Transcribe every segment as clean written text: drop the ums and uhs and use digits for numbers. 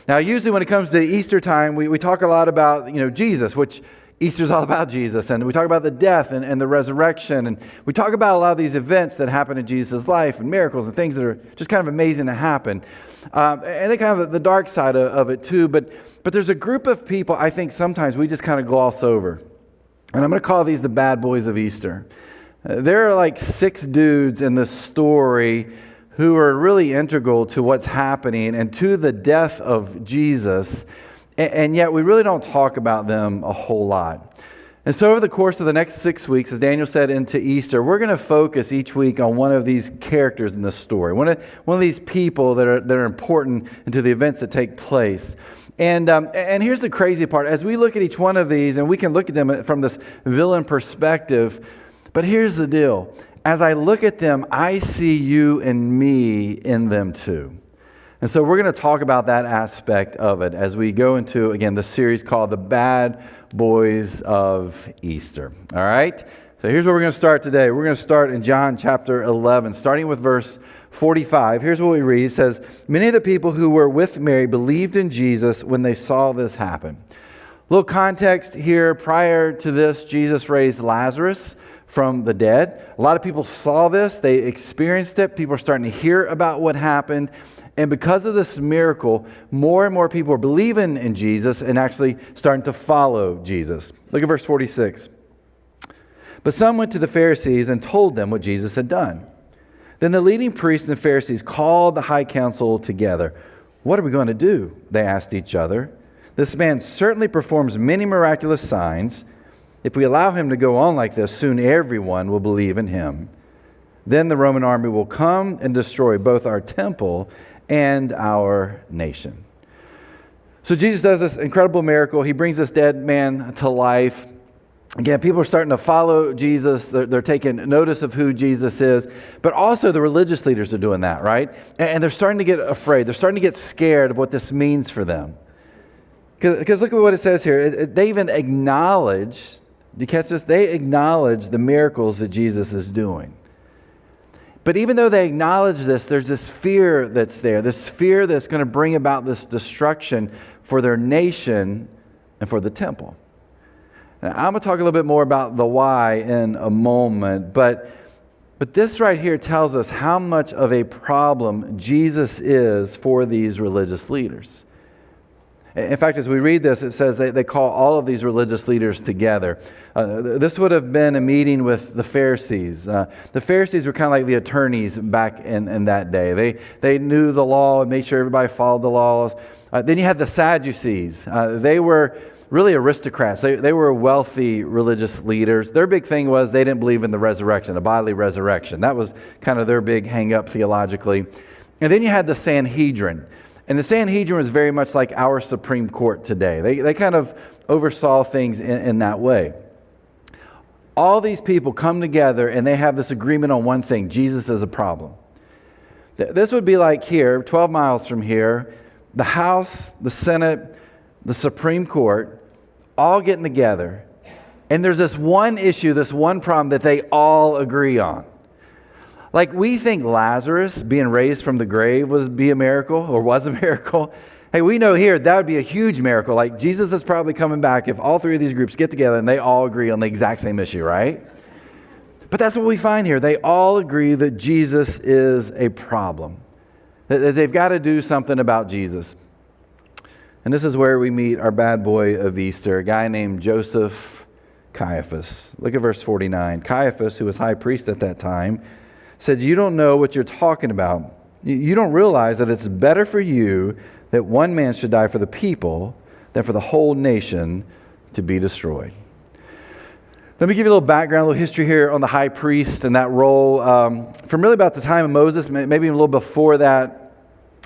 Now, usually when it comes to Easter time, we talk a lot about, Jesus, which Easter's all about Jesus. And we talk about the death and the resurrection. And we talk about a lot of these events that happen in Jesus' life and miracles and things that are just kind of amazing to happen. And they kind of the dark side of it too. But there's a group of people I think sometimes we just kind of gloss over. And I'm going to call these the bad boys of Easter. There are like 6 dudes in this story who are really integral to what's happening and to the death of Jesus, and yet we really don't talk about them a whole lot. And so over the course of the next 6 weeks, as Daniel said, into Easter, we're going to focus each week on one of these characters in this story, one of these people that are important into the events that take place. And here's the crazy part. As we look at each one of these, and we can look at them from this villain perspective, but here's the deal. As I look at them, I see you and me in them too. And so we're going to talk about that aspect of it as we go into, again, the series called The Bad Boys of Easter. All right? So here's where we're going to start today. We're going to start in John chapter 11, starting with verse 45. Here's what we read. It says, "Many of the people who were with Mary believed in Jesus when they saw this happen." A little context here. Prior to this, Jesus raised Lazarus from the dead. A lot of people saw this. They experienced it. People are starting to hear about what happened. And because of this miracle, more and more people are believing in Jesus and actually starting to follow Jesus. Look at verse 46. "But some went to the Pharisees and told them what Jesus had done. Then the leading priests and Pharisees called the high council together. 'What are we going to do?' they asked each other. 'This man certainly performs many miraculous signs. If we allow him to go on like this, soon everyone will believe in him. Then the Roman army will come and destroy both our temple and our nation.'" So Jesus does this incredible miracle. He brings this dead man to life. Again, people are starting to follow Jesus. They're taking notice of who Jesus is. But also the religious leaders are doing that, right? And they're starting to get afraid. They're starting to get scared of what this means for them. Because look at what it says here. They even acknowledge, do you catch this? They acknowledge the miracles that Jesus is doing. But even though they acknowledge this, there's this fear that's there, this fear that's going to bring about this destruction for their nation and for the temple. Now, I'm going to talk a little bit more about the why in a moment, but this right here tells us how much of a problem Jesus is for these religious leaders. In fact, as we read this, it says they call all of these religious leaders together. This would have been a meeting with the Pharisees. The Pharisees were kind of like the attorneys back in that day. They knew the law and made sure everybody followed the laws. Then you had the Sadducees. They were really aristocrats. They were wealthy religious leaders. Their big thing was they didn't believe in the resurrection, a bodily resurrection. That was kind of their big hang-up theologically. And then you had the Sanhedrin. And the Sanhedrin was very much like our Supreme Court today. They kind of oversaw things in that way. All these people come together and they have this agreement on one thing: Jesus is a problem. This would be like here, 12 miles from here, the House, the Senate, the Supreme Court, all getting together. And there's this one issue, this one problem that they all agree on. Like we think Lazarus being raised from the grave was a miracle. Hey, we know here that would be a huge miracle. Like Jesus is probably coming back if all 3 of these groups get together and they all agree on the exact same issue, right? But that's what we find here. They all agree that Jesus is a problem. That they've got to do something about Jesus. And this is where we meet our bad boy of Easter, a guy named Joseph Caiaphas. Look at verse 49. "Caiaphas, who was high priest at that time, said, 'You don't know what you're talking about. You don't realize that it's better for you that one man should die for the people than for the whole nation to be destroyed.'" Let me give you a little background, a little history here on the high priest and that role. From really about the time of Moses, maybe a little before that,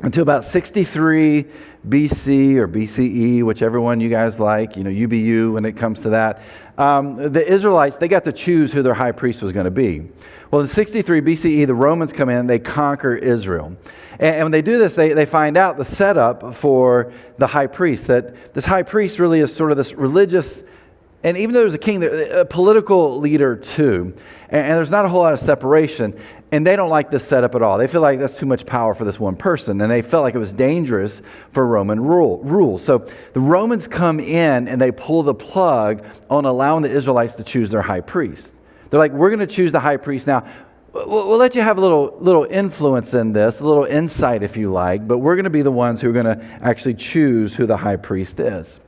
until about 63 BC or BCE, whichever one you guys like, UBU when it comes to that. The Israelites, they got to choose who their high priest was going to be. Well, in 63 BCE, the Romans come in, they conquer Israel. And when they do this, they find out the setup for the high priest, that this high priest really is sort of this religious And even though there's a king, a political leader too, and there's not a whole lot of separation, and they don't like this setup at all. They feel like that's too much power for this one person, and they felt like it was dangerous for Roman rule. So the Romans come in and they pull the plug on allowing the Israelites to choose their high priest. They're like, we're going to choose the high priest now. We'll let you have a little influence in this, a little insight if you like, but we're going to be the ones who are going to actually choose who the high priest is.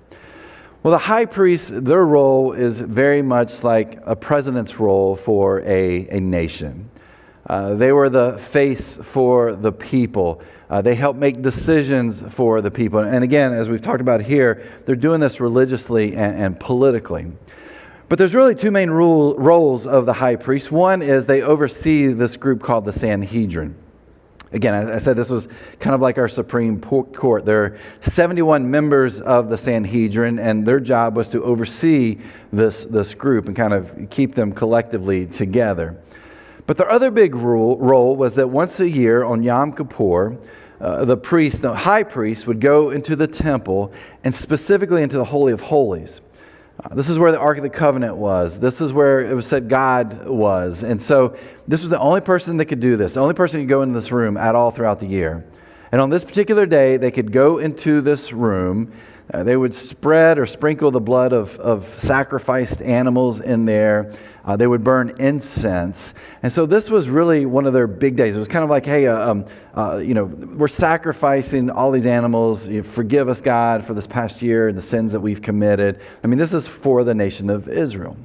Well, the high priest, their role is very much like a president's role for a nation. They were the face for the people. They helped make decisions for the people. And again, as we've talked about here, they're doing this religiously and politically. But there's really two main roles of the high priest. One is they oversee this group called the Sanhedrin. Again, I said this was kind of like our Supreme Court. There are 71 members of the Sanhedrin, and their job was to oversee this group and kind of keep them collectively together. But their other big role was that once a year on Yom Kippur, the high priest would go into the temple and specifically into the Holy of Holies. This is where the Ark of the Covenant was. This is where it was said God was. And so this was the only person that could do this, the only person who could go into this room at all throughout the year. And on this particular day, they could go into this room. They would spread or sprinkle the blood of sacrificed animals in there. They would burn incense. And so this was really one of their big days. It was kind of like, hey, we're sacrificing all these animals. Forgive us, God, for this past year and the sins that we've committed. I mean, this is for the nation of Israel.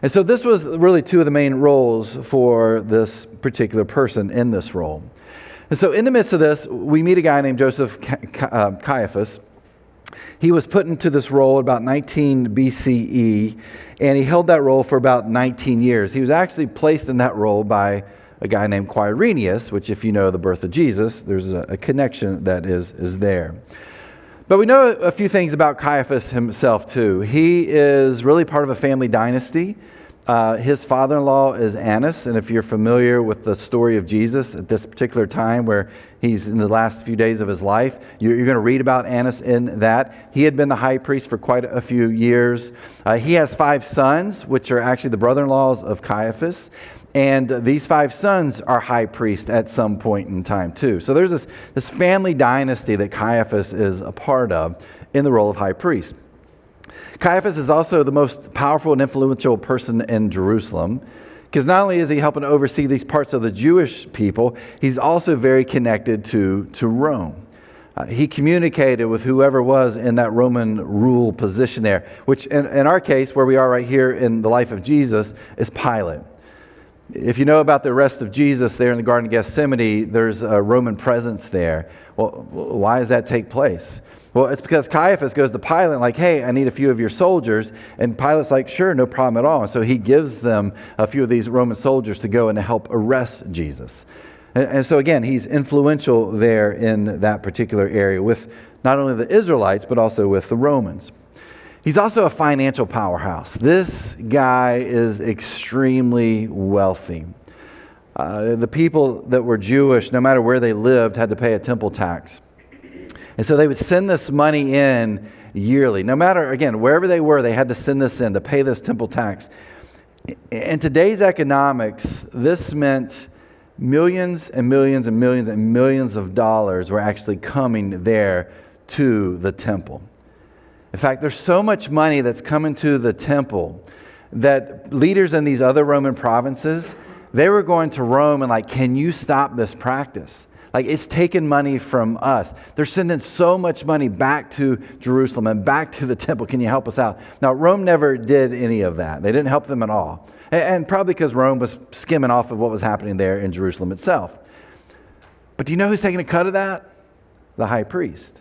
And so this was really two of the main roles for this particular person in this role. And so in the midst of this, we meet a guy named Joseph Caiaphas. He was put into this role about 19 BCE, and he held that role for about 19 years. He was actually placed in that role by a guy named Quirinius, which if you know the birth of Jesus, there's a connection that is there. But we know a few things about Caiaphas himself too. He is really part of a family dynasty. His father-in-law is Annas, and if you're familiar with the story of Jesus at this particular time where he's in the last few days of his life, you're going to read about Annas in that. He had been the high priest for quite a few years. He has 5 sons, which are actually the brother-in-laws of Caiaphas, and these 5 sons are high priests at some point in time too. So there's this family dynasty that Caiaphas is a part of in the role of high priest. Caiaphas is also the most powerful and influential person in Jerusalem, because not only is he helping to oversee these parts of the Jewish people, he's also very connected to Rome. He communicated with whoever was in that Roman rule position there, which in our case, where we are right here in the life of Jesus, is Pilate. If you know about the arrest of Jesus there in the Garden of Gethsemane, there's a Roman presence there. Well, why does that take place? Well, it's because Caiaphas goes to Pilate like, hey, I need a few of your soldiers. And Pilate's like, sure, no problem at all. And so he gives them a few of these Roman soldiers to go and to help arrest Jesus. And so again, he's influential there in that particular area with not only the Israelites, but also with the Romans. He's also a financial powerhouse. This guy is extremely wealthy. The people that were Jewish, no matter where they lived, had to pay a temple tax. And so they would send this money in yearly. No matter, again, wherever they were, they had to send this in to pay this temple tax. In today's economics, this meant millions and millions and millions and millions of dollars were actually coming there to the temple. In fact, there's so much money that's coming to the temple that leaders in these other Roman provinces, they were going to Rome and like, can you stop this practice? Like, it's taking money from us. They're sending so much money back to Jerusalem and back to the temple. Can you help us out? Now, Rome never did any of that. They didn't help them at all. And probably because Rome was skimming off of what was happening there in Jerusalem itself. But do you know who's taking a cut of that? The high priest.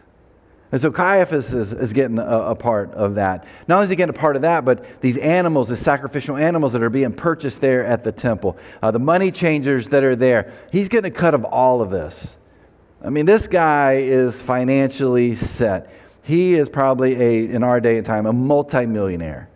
And so Caiaphas is getting a part of that. Not only is he getting a part of that, but these animals, the sacrificial animals that are being purchased there at the temple, the money changers that are there, he's getting a cut of all of this. I mean, this guy is financially set. He is probably, in our day and time, a multimillionaire.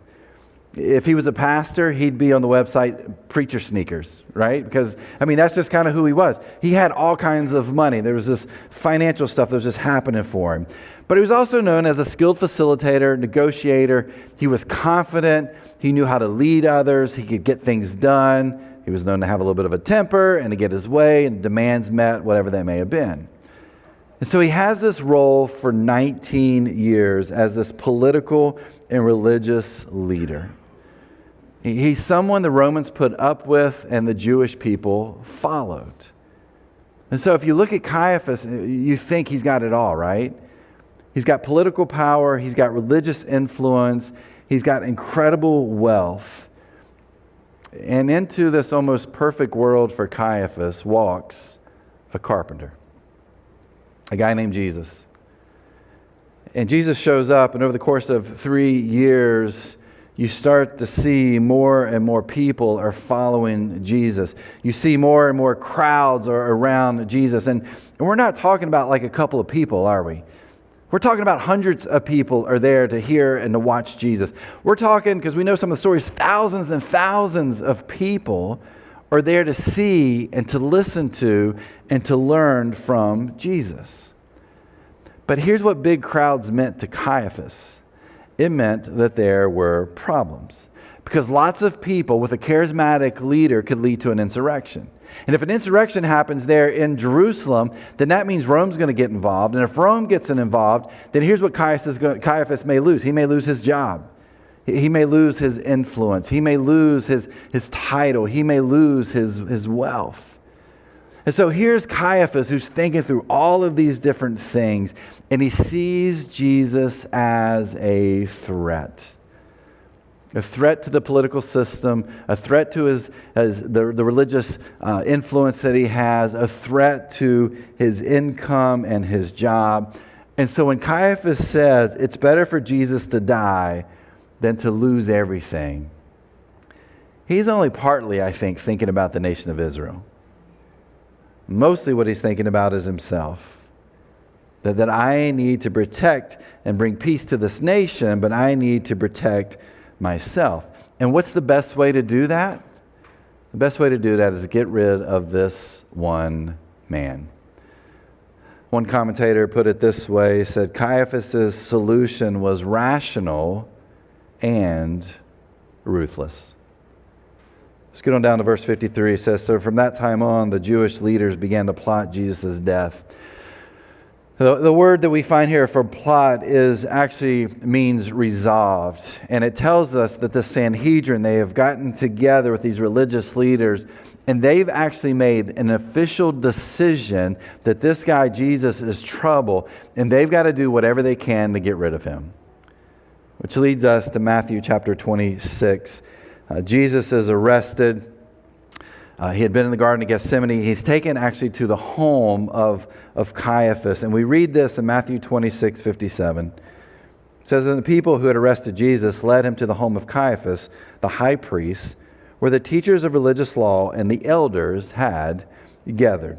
If he was a pastor, he'd be on the website Preacher Sneakers, right? Because, that's just kind of who he was. He had all kinds of money. There was this financial stuff that was just happening for him. But he was also known as a skilled facilitator, negotiator. He was confident. He knew how to lead others. He could get things done. He was known to have a little bit of a temper and to get his way and demands met, whatever they may have been. And so he has this role for 19 years as this political and religious leader. He's someone the Romans put up with and the Jewish people followed. And so if you look at Caiaphas, you think he's got it all, right? He's got political power, he's got religious influence, he's got incredible wealth. And into this almost perfect world for Caiaphas walks a carpenter, a guy named Jesus. And Jesus shows up, and over the course of 3 years, you start to see more and more people are following Jesus. You see more and more crowds are around Jesus. And we're not talking about like a couple of people, are we? We're talking about hundreds of people are there to hear and to watch Jesus. We're talking, because we know some of the stories, thousands and thousands of people are there to see and to listen to and to learn from Jesus. But here's what big crowds meant to Caiaphas. It meant that there were problems, because lots of people with a charismatic leader could lead to an insurrection. And if an insurrection happens there in Jerusalem, then that means Rome's going to get involved. And if Rome gets involved, then here's what Caiaphas may lose. He may lose his job. He may lose his influence. He may lose his title. He may lose his wealth. And so here's Caiaphas, who's thinking through all of these different things, and he sees Jesus as a threat. A threat to the political system, a threat to the religious influence that he has, a threat to his income and his job. And so when Caiaphas says it's better for Jesus to die than to lose everything, he's only partly, I think, thinking about the nation of Israel. Mostly what he's thinking about is himself. That I need to protect and bring peace to this nation, but I need to protect myself. And what's the best way to do that? The best way to do that is to get rid of this one man. One commentator put it this way, said Caiaphas' solution was rational and ruthless. Let's get on down to verse 53. It says, so from that time on, the Jewish leaders began to plot Jesus' death. The word that we find here for plot actually means resolved. And it tells us that the Sanhedrin, they have gotten together with these religious leaders, and they've actually made an official decision that this guy, Jesus, is trouble, and they've got to do whatever they can to get rid of him. Which leads us to Matthew chapter 26. Jesus is arrested. He had been in the Garden of Gethsemane. He's taken actually to the home of Caiaphas. And we read this in Matthew 26:57. It says, and the people who had arrested Jesus led him to the home of Caiaphas, the high priest, where the teachers of religious law and the elders had gathered.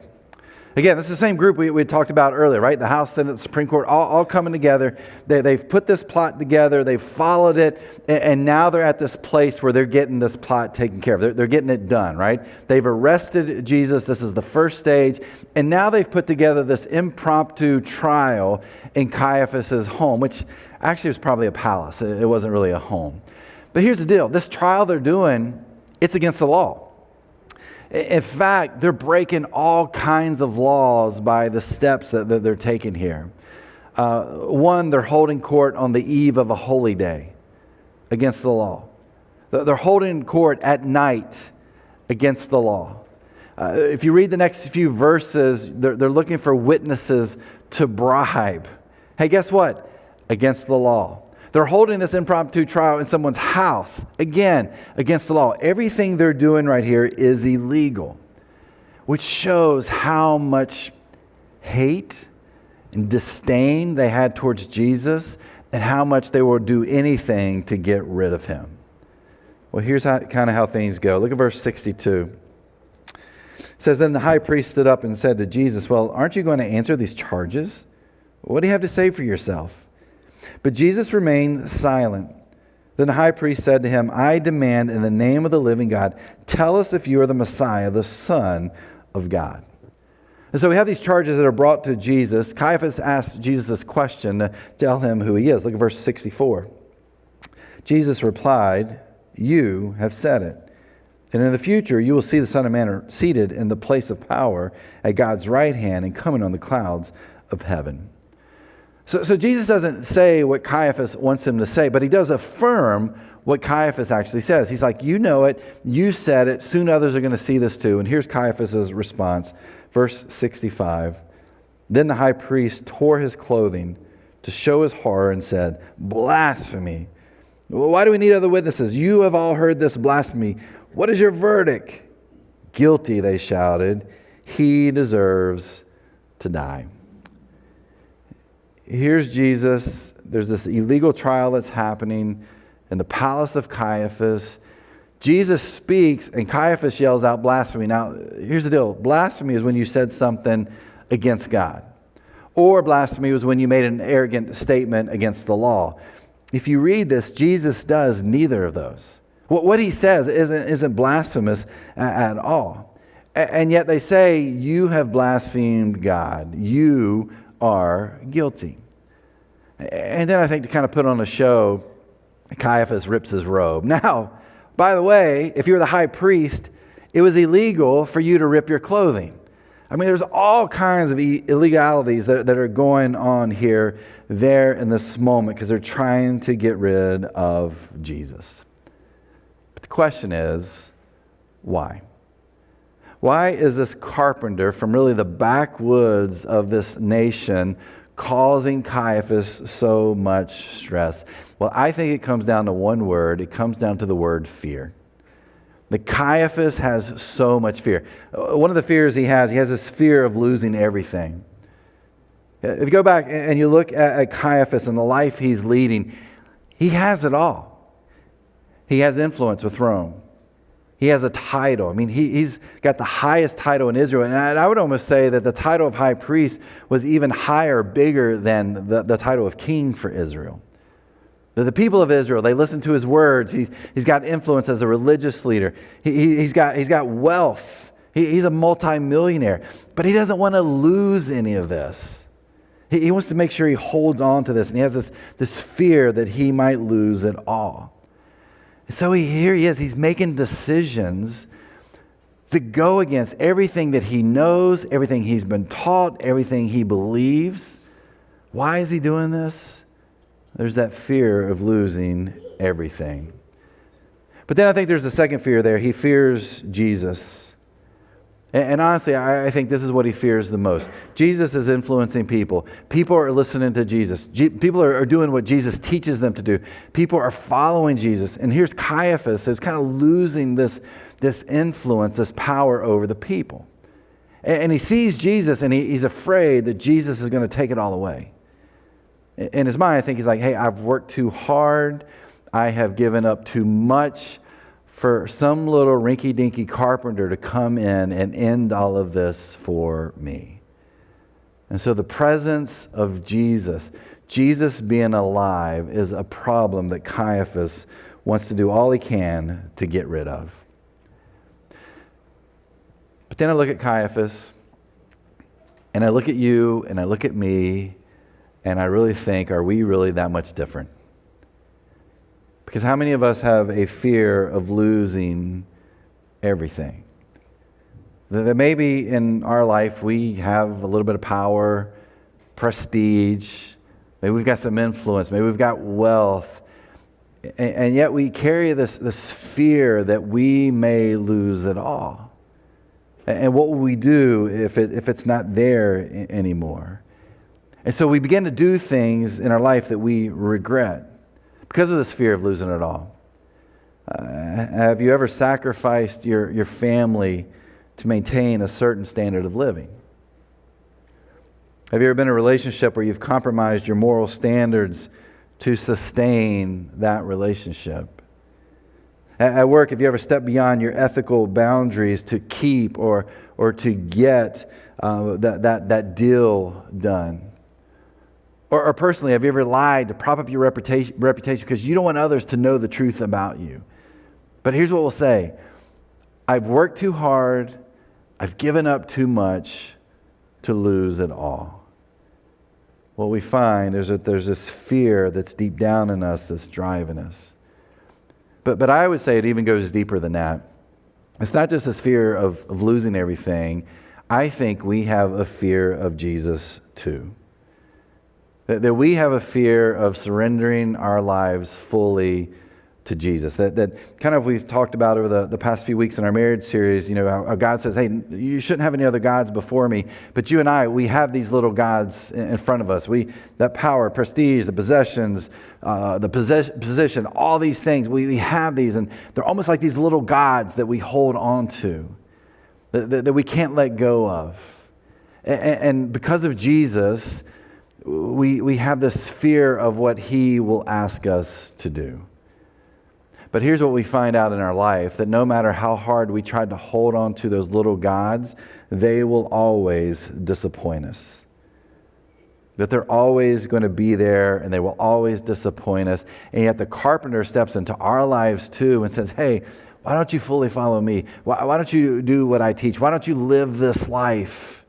Again, this is the same group we talked about earlier, right? The House, Senate, Supreme Court, all coming together. They've put this plot together. They've followed it. And now they're at this place where they're getting this plot taken care of. They're getting it done, right? They've arrested Jesus. This is the first stage. And now they've put together this impromptu trial in Caiaphas' home, which actually was probably a palace. It wasn't really a home. But here's the deal. This trial they're doing, it's against the law. In fact, they're breaking all kinds of laws by the steps that they're taking here. One, they're holding court on the eve of a holy day against the law. They're holding court at night against the law. If you read the next few verses, they're looking for witnesses to bribe. Hey, guess what? Against the law. They're holding this impromptu trial in someone's house, again, against the law. Everything they're doing right here is illegal, which shows how much hate and disdain they had towards Jesus and how much they will do anything to get rid of him. Well, here's kind of how things go. Look at verse 62. It says, then the high priest stood up and said to Jesus, well, aren't you going to answer these charges? What do you have to say for yourself? But Jesus remained silent. Then the high priest said to him, I demand in the name of the living God, tell us if you are the Messiah, the Son of God. And so we have these charges that are brought to Jesus. Caiaphas asked Jesus this question to tell him who he is. Look at verse 64. Jesus replied, you have said it. And in the future, you will see the Son of Man seated in the place of power at God's right hand and coming on the clouds of heaven. So Jesus doesn't say what Caiaphas wants him to say, but he does affirm what Caiaphas actually says. He's like, you know it, you said it, soon others are going to see this too. And here's Caiaphas' response, verse 65. Then the high priest tore his clothing to show his horror and said, blasphemy. Well, why do we need other witnesses? You have all heard this blasphemy. What is your verdict? Guilty, they shouted. He deserves to die. Here's Jesus. There's this illegal trial that's happening in the palace of Caiaphas. Jesus speaks and Caiaphas yells out blasphemy. Now, here's the deal. Blasphemy is when you said something against God. Or blasphemy was when you made an arrogant statement against the law. If you read this, Jesus does neither of those. What he says isn't blasphemous at all. And yet they say, you have blasphemed God. You are guilty. And then I think to kind of put on a show, Caiaphas rips his robe. Now, by the way, if you were the high priest, it was illegal for you to rip your clothing. I mean, there's all kinds of illegalities that are going on here, there in this moment, because they're trying to get rid of Jesus. But the question is, why? Why is this carpenter from really the backwoods of this nation causing Caiaphas so much stress? Well, I think it comes down to one word. It comes down to the word fear. The Caiaphas has so much fear. One of the fears he has this fear of losing everything. If you go back and you look at Caiaphas and the life he's leading, he has it all. He has influence with Rome. He has a title. I mean, he's got the highest title in Israel. And I would almost say that the title of high priest was even higher, bigger than the title of king for Israel. The people of Israel, they listen to his words. He's got influence as a religious leader. He's got wealth. He's a multimillionaire. But he doesn't want to lose any of this. He wants to make sure he holds on to this. And he has this fear that he might lose it all. So here he is. He's making decisions that go against everything that he knows, everything he's been taught, everything he believes. Why is he doing this? There's that fear of losing everything. But then I think there's a second fear there. He fears Jesus. And honestly, I think this is what he fears the most. Jesus is influencing people. People are listening to Jesus. People are doing what Jesus teaches them to do. People are following Jesus. And here's Caiaphas who's kind of losing this influence, this power over the people. And he sees Jesus and he's afraid that Jesus is going to take it all away. In his mind, I think he's like, hey, I've worked too hard. I have given up too much for some little rinky-dinky carpenter to come in and end all of this for me. And so the presence of Jesus being alive, is a problem that Caiaphas wants to do all he can to get rid of. But then I look at Caiaphas, and I look at you, and I look at me, and I really think, are we really that much different? Because how many of us have a fear of losing everything? That maybe in our life we have a little bit of power, prestige, maybe we've got some influence, maybe we've got wealth, and yet we carry this fear that we may lose it all. And what will we do if it's not there anymore? And so we begin to do things in our life that we regret because of this fear of losing it all. Have you ever sacrificed your family to maintain a certain standard of living? Have you ever been in a relationship where you've compromised your moral standards to sustain that relationship? At work, have you ever stepped beyond your ethical boundaries to keep or to get that deal done? Or personally, have you ever lied to prop up your reputation because you don't want others to know the truth about you? But here's what we'll say. I've worked too hard. I've given up too much to lose it all. What we find is that there's this fear that's deep down in us that's driving us. But I would say it even goes deeper than that. It's not just this fear of losing everything. I think we have a fear of Jesus too. That we have a fear of surrendering our lives fully to Jesus. That kind of we've talked about over the past few weeks in our marriage series, how God says, hey, you shouldn't have any other gods before me. But you and I, we have these little gods in front of us. That power, prestige, the possessions, the position, all these things, we have these, and they're almost like these little gods that we hold on to, that we can't let go of. And because of Jesus, we have this fear of what he will ask us to do. But here's what we find out in our life, that no matter how hard we try to hold on to those little gods, they will always disappoint us. That they're always going to be there and they will always disappoint us. And yet the carpenter steps into our lives too and says, hey, why don't you fully follow me? Why don't you do what I teach? Why don't you live this life?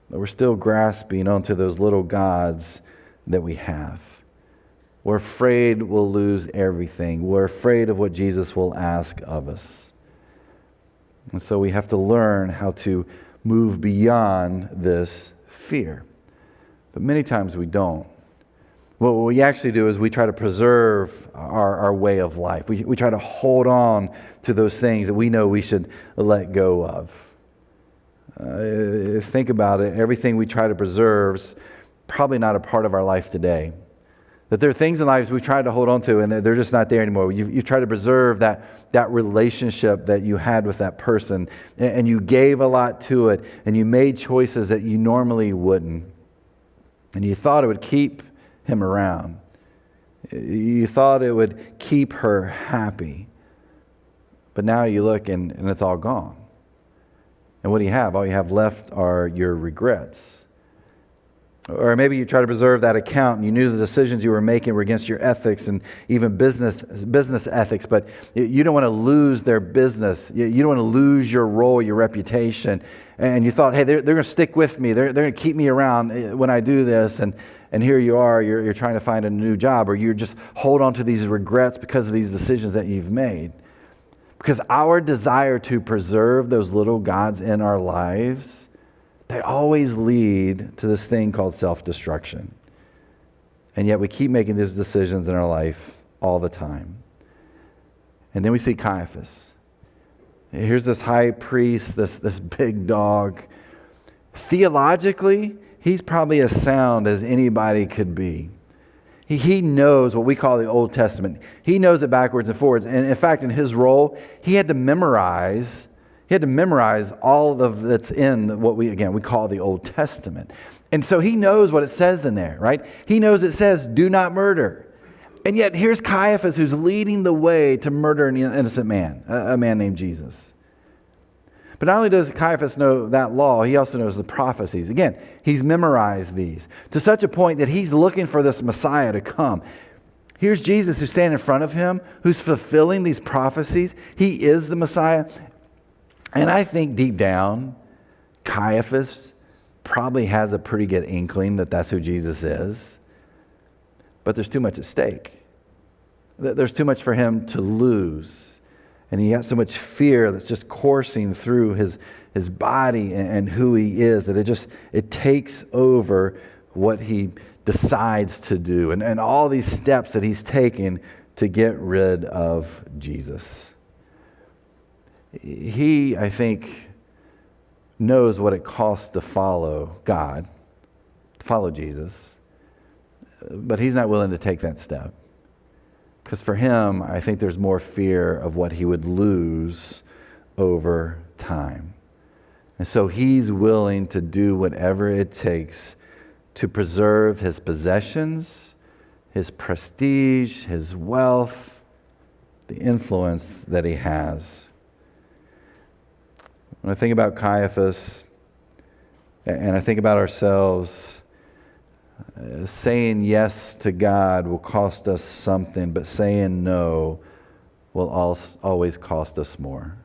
But we're still grasping onto those little gods that we have. We're afraid we'll lose everything. We're afraid of what Jesus will ask of us. And so we have to learn how to move beyond this fear. But many times we don't. What we actually do is we try to preserve our way of life. We try to hold on to those things that we know we should let go of. Think about it. Everything we try to preserve is probably not a part of our life today. That there are things in lives we've tried to hold on to and they're just not there anymore. You've tried to preserve that relationship that you had with that person, and you gave a lot to it, and you made choices that you normally wouldn't. And you thought it would keep him around. You thought it would keep her happy. But now you look and it's all gone. And what do you have? All you have left are your regrets. Or maybe you try to preserve that account and you knew the decisions you were making were against your ethics and even business ethics, but you don't want to lose their business. You don't want to lose your role, your reputation. And you thought, hey, they're going to stick with me. They're going to keep me around when I do this. And here you are, you're trying to find a new job, or you just hold on to these regrets because of these decisions that you've made. Because our desire to preserve those little gods in our lives, they always lead to this thing called self-destruction. And yet we keep making these decisions in our life all the time. And then we see Caiaphas. Here's this high priest, this big dog. Theologically, he's probably as sound as anybody could be. He knows what we call the Old Testament. He knows it backwards and forwards. And in fact, in his role, he had to memorize all of that's in what we call the Old Testament. And so he knows what it says in there, right? He knows it says, do not murder. And yet here's Caiaphas who's leading the way to murder an innocent man, a man named Jesus. But not only does Caiaphas know that law, he also knows the prophecies. Again, he's memorized these to such a point that he's looking for this Messiah to come. Here's Jesus who's standing in front of him, who's fulfilling these prophecies. He is the Messiah. And I think deep down, Caiaphas probably has a pretty good inkling that that's who Jesus is. But there's too much at stake. There's too much for him to lose. And he has so much fear that's just coursing through his body and who he is, that it takes over what he decides to do. And all these steps that he's taking to get rid of Jesus. He, I think, knows what it costs to follow God, to follow Jesus, but he's not willing to take that step. Because for him, I think there's more fear of what he would lose over time. And so he's willing to do whatever it takes to preserve his possessions, his prestige, his wealth, the influence that he has. When I think about Caiaphas and I think about ourselves, Saying yes to God will cost us something, but saying no will always cost us more.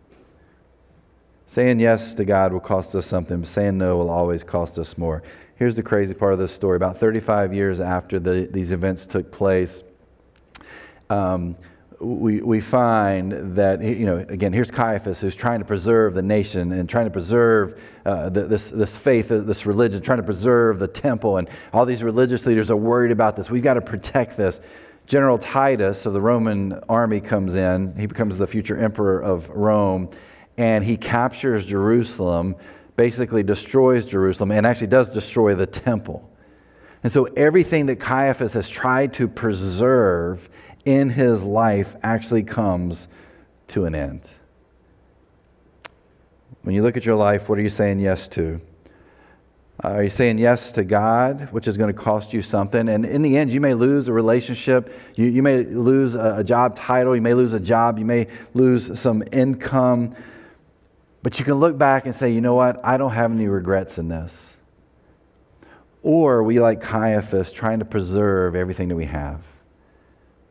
Saying yes to God will cost us something, but saying no will always cost us more. Here's the crazy part of this story. About 35 years after these events took place, we find that, again, here's Caiaphas, who's trying to preserve the nation and trying to preserve this faith, this religion, trying to preserve the temple. And all these religious leaders are worried about this. We've got to protect this. General Titus of the Roman army comes in. He becomes the future emperor of Rome. And he captures Jerusalem, basically destroys Jerusalem, and actually does destroy the temple. And so everything that Caiaphas has tried to preserve in his life actually comes to an end. When you look at your life, what are you saying yes to? Are you saying yes to God, which is going to cost you something? And in the end, you may lose a relationship. You may lose a job title. You may lose a job. You may lose some income. But you can look back and say, you know what? I don't have any regrets in this. Or are we like Caiaphas, trying to preserve everything that we have?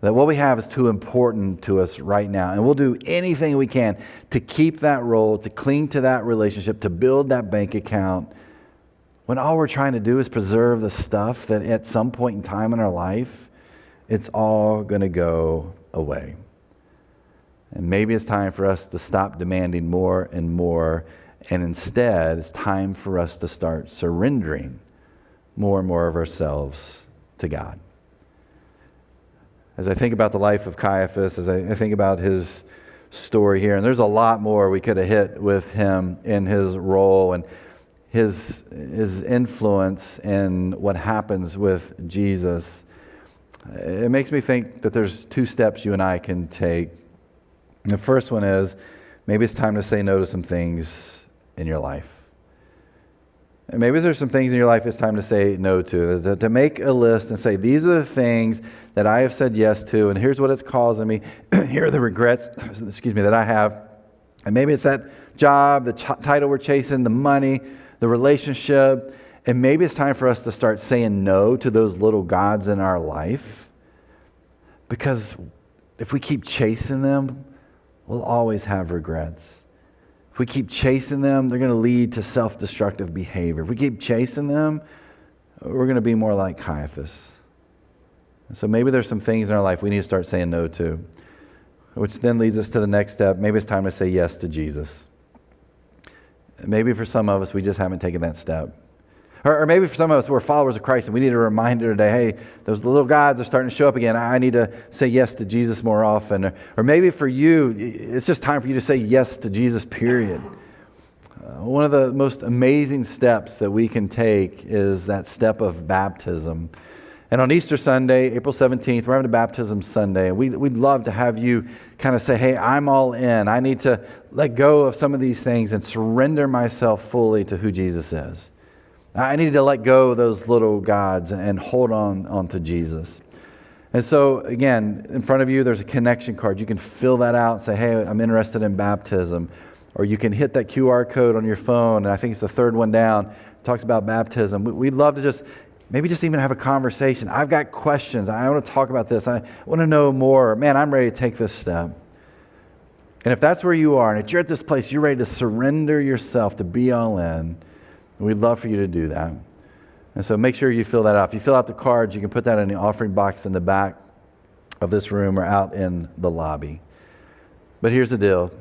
That what we have is too important to us right now. And we'll do anything we can to keep that role, to cling to that relationship, to build that bank account, when all we're trying to do is preserve the stuff that at some point in time in our life, it's all going to go away. And maybe it's time for us to stop demanding more and more, and instead it's time for us to start surrendering more and more of ourselves to God. As I think about the life of Caiaphas, as I think about his story here, and there's a lot more we could have hit with him in his role and his influence and what happens with Jesus. It makes me think that there's two steps you and I can take. And the first one is, maybe it's time to say no to some things in your life. And maybe there's some things in your life it's time to say no to. To make a list and say, these are the things that I have said yes to, and here's what it's causing me. Here are the regrets, that I have. And maybe it's that job, the title we're chasing, the money, the relationship. And maybe it's time for us to start saying no to those little gods in our life. Because if we keep chasing them, we'll always have regrets. If we keep chasing them, they're going to lead to self-destructive behavior. If we keep chasing them, we're going to be more like Caiaphas. And so maybe there's some things in our life we need to start saying no to, which then leads us to the next step. Maybe it's time to say yes to Jesus. Maybe for some of us, we just haven't taken that step. Or maybe for some of us, we're followers of Christ and we need a reminder today, hey, those little gods are starting to show up again. I need to say yes to Jesus more often. Or maybe for you, it's just time for you to say yes to Jesus, period. One of the most amazing steps that we can take is that step of baptism. And on Easter Sunday, April 17th, we're having a baptism Sunday. And we'd love to have you kind of say, hey, I'm all in. I need to let go of some of these things and surrender myself fully to who Jesus is. I need to let go of those little gods and hold on to Jesus. And so, again, in front of you, there's a connection card. You can fill that out and say, hey, I'm interested in baptism. Or you can hit that QR code on your phone, and I think it's the third one down. It talks about baptism. We'd love to maybe just even have a conversation. I've got questions. I want to talk about this. I want to know more. Man, I'm ready to take this step. And if that's where you are, and if you're at this place, you're ready to surrender yourself to be all in, we'd love for you to do that. And so make sure you fill that out. If you fill out the cards, you can put that in the offering box in the back of this room or out in the lobby. But here's the deal.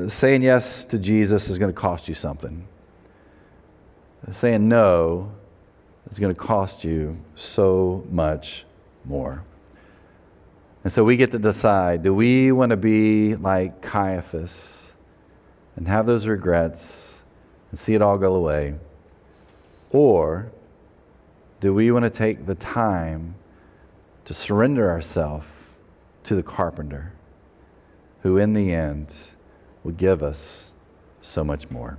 Saying yes to Jesus is going to cost you something. Saying no is going to cost you so much more. And so we get to decide, do we want to be like Caiaphas and have those regrets and see it all go away? Or do we want to take the time to surrender ourselves to the carpenter, who in the end will give us so much more?